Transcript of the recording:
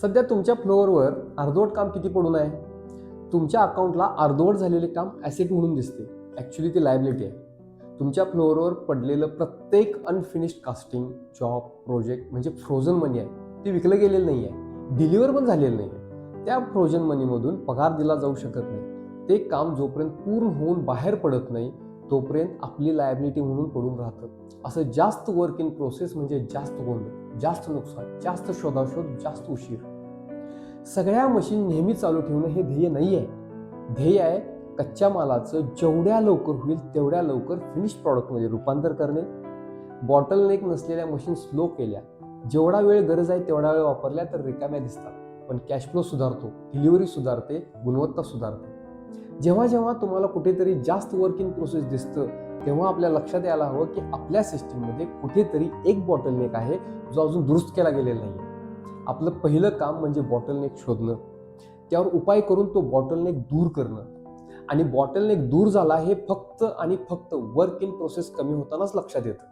सध्या तुमच्या फ्लोअरवर अर्धवट काम किती पडून आहे? तुमच्या अकाउंटला अर्धवट झालेले काम ॲसेट म्हणून दिसते. ॲक्च्युली ती लायबिलिटी आहे. तुमच्या फ्लोअरवर पडलेलं प्रत्येक अनफिनिश्ड कास्टिंग, जॉब, प्रोजेक्ट म्हणजे फ्रोझन मनी आहे. ते विकलं गेलेलं नाही आहे, डिलिव्हर पण झालेलं नाही आहे. त्या फ्रोझन मनीमधून पगार दिला जाऊ शकत नाही. ते काम जोपर्यंत पूर्ण होऊन बाहेर पडत नाही तोपर्यंत आपली लायबिलिटी म्हणून पडून राहतं. असं जास्त वर्क इन प्रोसेस म्हणजे जास्त गोंधळ, जास्त नुकसान, जास्त शोधाशोध, जास्त उशीर. सगळ्या मशीन नेहमी चालू ठेवणं हे ध्येय नाही आहे. ध्येय आहे कच्च्या मालाचं जेवढ्या लवकर होईल तेवढ्या लवकर फिनिश्ड प्रॉडक्टमध्ये रूपांतर करणे. बॉटलनेक नसलेल्या मशीन स्लो केल्या, जेवढा वेळ गरज आहे तेवढा वेळ वापरल्या तर रिकाम्या दिसतात, पण कॅश फ्लो सुधारतो, डिलिव्हरी सुधारते, गुणवत्ता सुधारते. जेव्हा जेव्हा तुम्हाला कुठेतरी जास्त वर्क इन प्रोसेस दिसतं तेव्हा आपल्या लक्षात यायला हवं की आपल्या सिस्टीममध्ये कुठेतरी एक बॉटलनेक आहे जो अजून दुरुस्त केला गेलेला नाही. आपलं पहिलं काम म्हणजे बॉटलनेक शोधणं, त्यावर उपाय करून तो बॉटलनेक दूर करणं. आणि बॉटलनेक दूर झाला हे फक्त आणि फक्त वर्क इन प्रोसेस कमी होतानाच लक्षात येतं.